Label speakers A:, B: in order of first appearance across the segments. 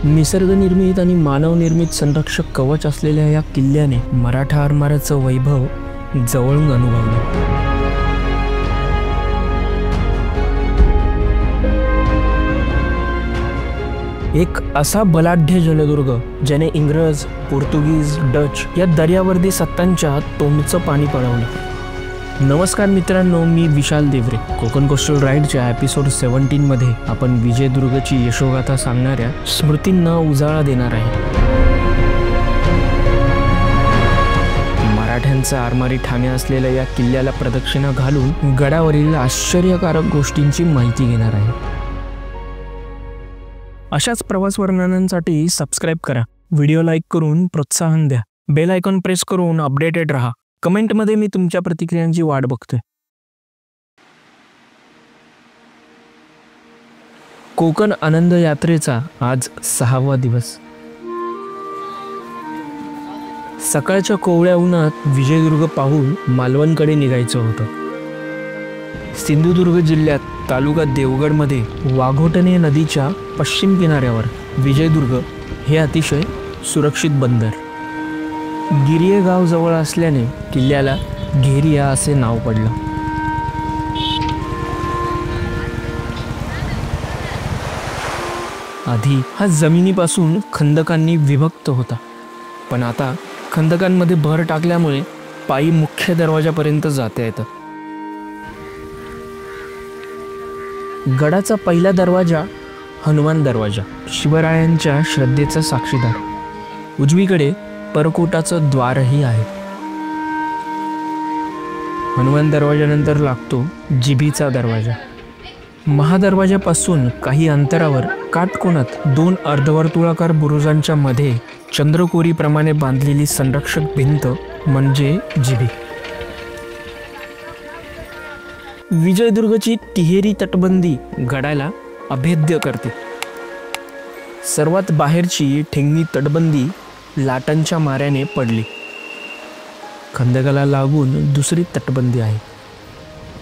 A: निसर्गनिर्मित आणि मानवनिर्मित संरक्षक कवच असलेल्या या किल्ल्याने मराठा आरमाराचं वैभव जवळून अनुभवलं. एक असा बलाढ्य जलदुर्ग ज्याने इंग्रज, पोर्तुगीज, डच या दर्यावर्दी सत्तांच्या तोंडचं पाणी पळवलं. नमस्कार मित्रांनो, मी विशाल देवरे. कोकण कोस्टल राईडच्या एपिसोड 17 मध्ये आपण विजयदुर्गची यशोगाथा सांगणाऱ्या स्मृतींना उजाळा देणार आहे. मराठ्यांचा आरमारी ठाणे असलेल्या या किल्ल्याला प्रदक्षिणा घालून गडावरील आश्चर्यकारक गोष्टींची माहिती घेणार आहे. अशाच प्रवास वर्णनांसाठी सबस्क्राईब करा, व्हिडिओ लाईक करून प्रोत्साहन द्या, बेल आयकॉन प्रेस करून अपडेटेड राहा. कमेंटमध्ये मी तुमच्या प्रतिक्रियांची वाट बघतोय. कोकण आनंद यात्रेचा आज 6वा दिवस. सकाळच्या कोवळ्या उन्हात विजयदुर्ग पाहून मालवणकडे निघायचं होतं. सिंधुदुर्ग जिल्ह्यात तालुका देवगडमध्ये वाघोटणे नदीच्या पश्चिम किनाऱ्यावर विजयदुर्ग हे अतिशय सुरक्षित बंदर. गिरिये गाव जवळ असल्याने किल्ल्याला घेरिया असे नाव पडलं. आधी हा जमिनीपासून खंदकांनी विभक्त होता, पण आता खंदकांमध्ये भर टाकल्यामुळे पायी मुख्य दरवाजापर्यंत जाता येतं. गडाचा पहिला दरवाजा हनुमान दरवाजा, शिवरायांच्या श्रद्धेचा साक्षीदार. उजवीकडे परकोटाचं द्वारही आहे. हनुमान दरवाजानंतर लागतो जिभीचा दरवाजा. महादरवाजापासून काही अंतरावर काटकोनात 2 अर्धवर्तुळाकार बुरुजांच्या मध्ये चंद्रकोरीप्रमाणे बांधलेली संरक्षक भिंत म्हणजे जिभी. विजयदुर्गची तिहेरी तटबंदी गडाला अभेद्य करते. सर्वात बाहेरची ठेंगणी तटबंदी लाटांच्या माऱ्याने पडली. खंदकाला लागून दुसरी तटबंदी आहे.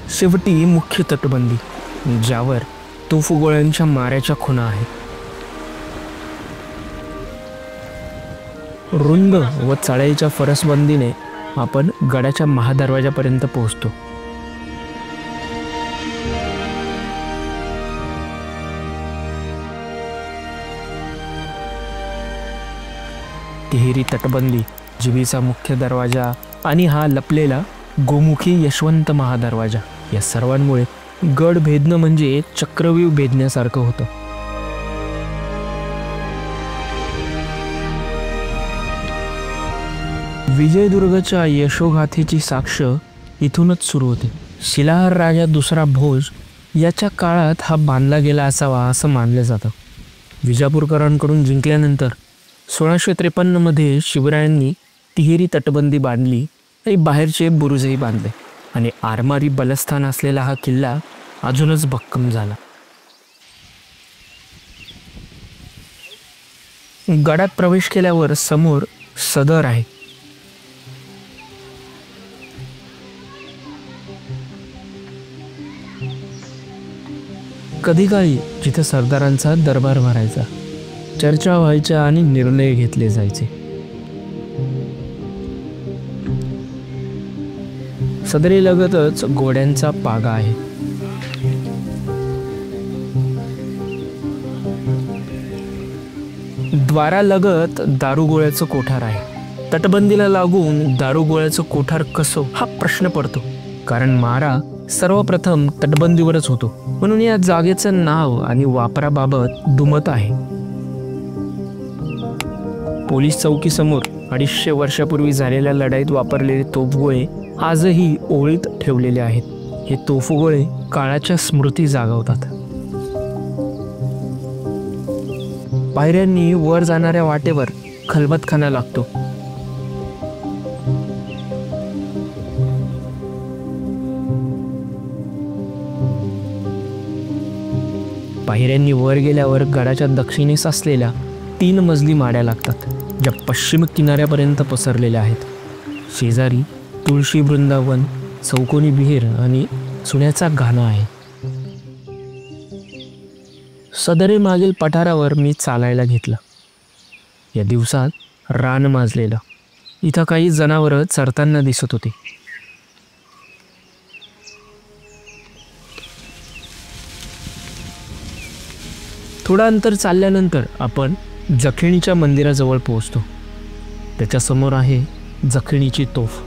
A: शेवटी मुख्य तटबंदी, ज्यावर तोफगोळ्यांच्या माऱ्याच्या खुणा आहेत. रुंद व चढाईच्या फरसबंदीने आपण गडाच्या महादरवाजापर्यंत पोहोचतो. तिहेरी तटबंदी, जिभीचा मुख्य दरवाजा आणि हा लपलेला गोमुखी यशवंत महादरवाजा, या सर्वांमुळे गड भेदणं म्हणजे चक्रव्यूह भेदण्यासारखं होतं. विजयदुर्गच्या यशोगाथेची साक्ष इथूनच सुरू होते. शिलाहार राजा दुसरा भोज याच्या काळात हा बांधला गेला असावा असं मानलं जातं. विजापूरकरांकडून जिंकल्यानंतर 1653 मध्ये शिवरायांनी तिहेरी तटबंदी बांधली आणि बाहेरचे बुरुजही बांधले आणि आरमारी बलस्थान असलेला हा किल्ला अजूनच भक्कम झाला. गडात प्रवेश केल्यावर समोर सदर आहे. कधी काळी जिथे सरदारांचा दरबार भरायचा, चर्चा व्हायच्या आणि निर्णय घेतले जायचे. सदरीलगतच घोड्यांचा पागा आहे. द्वारालगत दारुगोळ्याचं कोठार आहे. तटबंदीला लागून दारुगोळ्याचं कोठार कसं हा प्रश्न पडतो, कारण मारा सर्वप्रथम तटबंदीवरच होतो, म्हणून या जागेचं नाव आणि वापराबाबत दुमत आहे. पोलीस चौकीसमोर 250 वर्षापूर्वी झालेल्या लढाईत वापरलेले तोफगोळे आजही ओळीत ठेवलेले आहेत. हे तोफगोळे काळाच्या स्मृती जागवतात. पायऱ्यांनी वर जाणाऱ्या वाटेवर खलबतखाना लागतो. पायऱ्यांनी वर गेल्यावर गडाच्या दक्षिणेस असलेल्या 3 मजली माड्या लागतात, ज्या पश्चिम किनाऱ्यापर्यंत पसरलेल्या आहेत. शेजारी तुळशी वृंदावन, चौकोनी विहीर आणि चुन्याचा घाणा आहे. सदरे मागील पठारावर मी चालायला घेतलं. या दिवसात रान माजलेलं. इथं काही जनावरं चरताना दिसत होती. थोडं अंतर चालल्यानंतर आपण जखिणीच्या मंदिराजवळ पोहोचतो. त्याच्यासमोर आहे जखिणीची तोफ.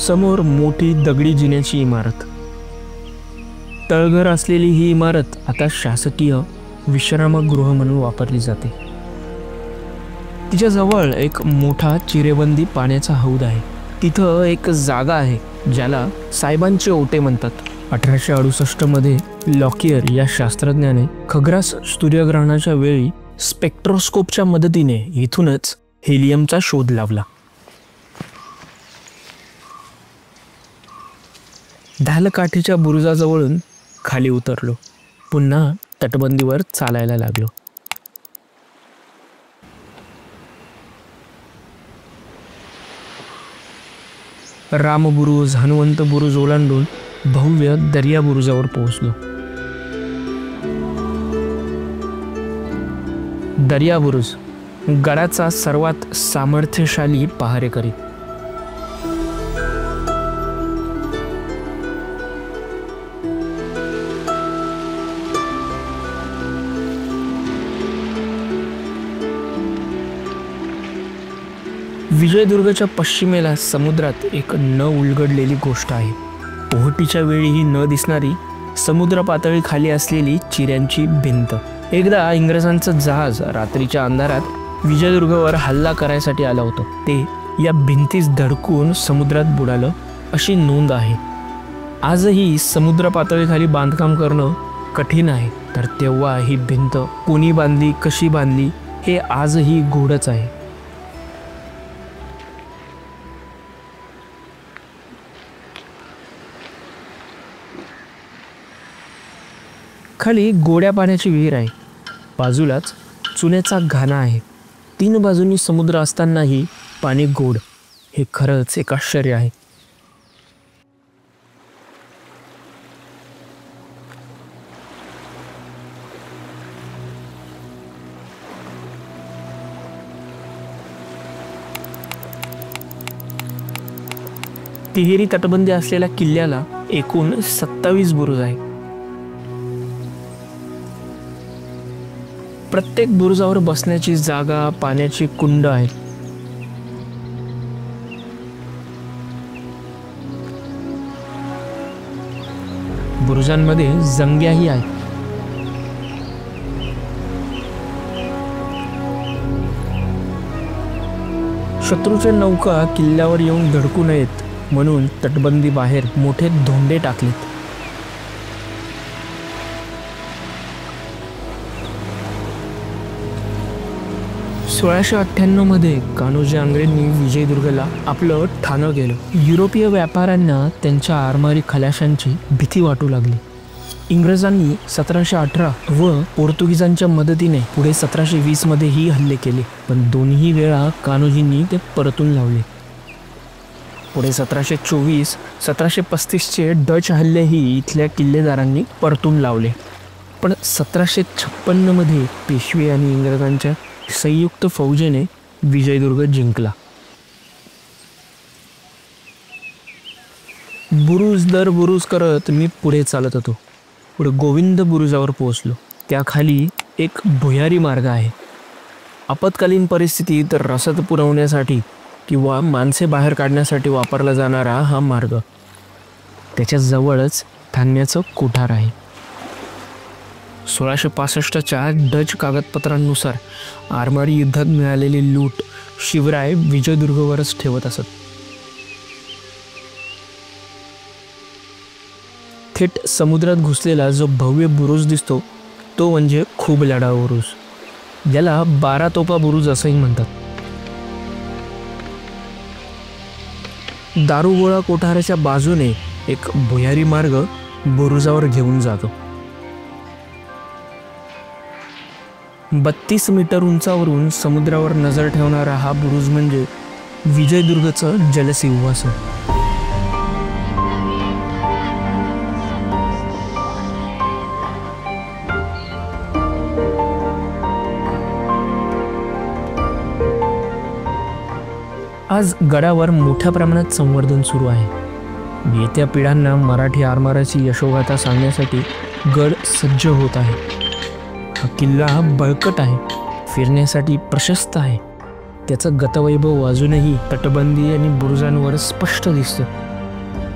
A: समोर मोठी दगडी जिन्याची इमारत. तळघर असलेली ही इमारत आता शासकीय विश्रामगृह म्हणून वापरली जाते. तिच्याजवळ एक मोठा चिरेबंदी पाण्याचा हौद आहे. तिथं एक जागा आहे ज्याला साहेबांचे ओटे म्हणतात. 1868 मध्ये लॉकियर या शास्त्रज्ञाने खग्रास सूर्यग्रहणाच्या वेळी स्पेक्ट्रोस्कोपच्या मदतीने इथूनच हेलियमचा शोध लावला. ढालकाठीच्या बुरुजाजवळून खाली उतरलो. पुन्हा तटबंदीवर चालायला लागलो. रामबुरुज, हनुमंत बुरुज ओलांडून भव्य दर्या बुरुजावर पोहोचलो. दर्या बुरुज गडाचा सर्वात सामर्थ्यशाली पहारेकरी. विजयदुर्गच्या पश्चिमेला समुद्रात एक न उलगडलेली गोष्ट आहे. पोहटीच्या वेळीही न दिसणारी समुद्र पातळी खाली असलेली चिऱ्यांची भिंत. एकदा इंग्रजांचं जहाज रात्रीच्या अंधारात विजयदुर्गवर हल्ला करायसाठी आलं होतं. ते या भिंतीस धडकून समुद्रात बुडालं अशी नोंद आहे. आजही समुद्र पातळीखाली बांधकाम करणं कठीण आहे. तर तेव्हा ही भिंत कोणी बांधली, कशी बांधली हे आजही गूढच आहे. खाली गोड्या पाण्याची विहीर आहे. बाजूलाच चुन्याचा घाणा आहे. 3 बाजूंनी समुद्र असतानाही पाणी गोड. हे खरंच एक आश्चर्य आहे. तिहेरी तटबंदी असलेल्या किल्ल्याला एकूण 27 बुरुज आहे. प्रत्येक बुरुजावर बसण्याची जागा, पाण्याची कुंड आहे. बुरुजांमध्ये जंग्याही आहेत. शत्रूच्या नौका किल्ल्यावर येऊन धडकू नयेत म्हणून तटबंदी बाहेर मोठे धोंडे टाकलेत. (1698) मध्ये कान्होजी आंग्रेंनी विजयदुर्गला आपलं ठाणं केलं. युरोपीय व्यापाऱ्यांना त्यांच्या आरमारी खलाशांची भीती वाटू लागली. इंग्रजांनी 1718 व पोर्तुगीजांच्या मदतीने पुढे 1720 मध्येही हल्ले केले, पण दोन्ही वेळा कान्होजींनी ते परतून लावले. पुढे 1724, 1735चे डच हल्लेही इथल्या किल्लेदारांनी परतून लावले. पण 1756 मध्ये पेशवे आणि इंग्रजांच्या संयुक्त फौजेने विजयदुर्ग जिंकला. बुरुज दर बुरुज करत मी पुढे चालत होतो. पुढे गोविंद बुरुजावर पोहोचलो. त्याखाली एक भुयारी मार्ग आहे. आपत्कालीन परिस्थितीत रसद पुरवण्यासाठी किंवा माणसे बाहेर काढण्यासाठी वापरला जाणारा हा मार्ग. त्याच्या जवळच धान्याचं कोठार आहे. 1665च्या डच कागदपत्रांनुसार आरमारी युद्धात मिळालेली लूट शिवराय विजयदुर्गवरच ठेवत असत. थेट समुद्रात घुसलेला जो भव्य बुरुज दिसतो तो म्हणजे खूप लढा बुरुज, ज्याला 12 तोफा बुरुज असंही म्हणतात. दारुगोळा कोठाराच्या बाजूने एक भुयारी मार्ग बुरुजावर घेऊन जातो. 32 मीटर उंचावरून समुद्रावर नजर ठेवणारा हा बुरुज म्हणजे विजयदुर्गचं जलसिंहासन. आज गडावर मोठ्या प्रमाणात संवर्धन सुरू आहे. येत्या पिढ्यांना मराठी आरमाराची यशोगाथा सांगण्यासाठी गड सज्ज होत आहे. हा किल्ला बळकट आहे, फिरण्यासाठी प्रशस्त आहे. त्याचं गतवैभव अजूनही तटबंदी आणि बुरुजांवर स्पष्ट दिसतं.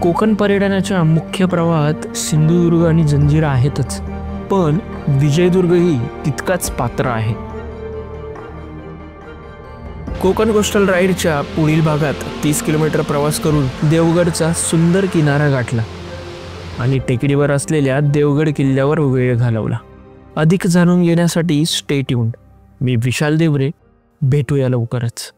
A: कोकण पर्यटनाच्या मुख्य प्रवाहात सिंधुदुर्ग आणि जंजिरा आहेतच, पण विजयदुर्गही तितकाच पात्र आहे. कोकण कोस्टल राईडच्या पुढील भागात 30 किलोमीटर प्रवास करून देवगडचा सुंदर किनारा गाठला आणि टेकडीवर असलेल्या देवगड किल्ल्यावर वेळ घालवला. अधिक जाणून घेण्यासाठी स्टे ट्यून्ड. मी विशाल देवरे. भेटूया लवकरच.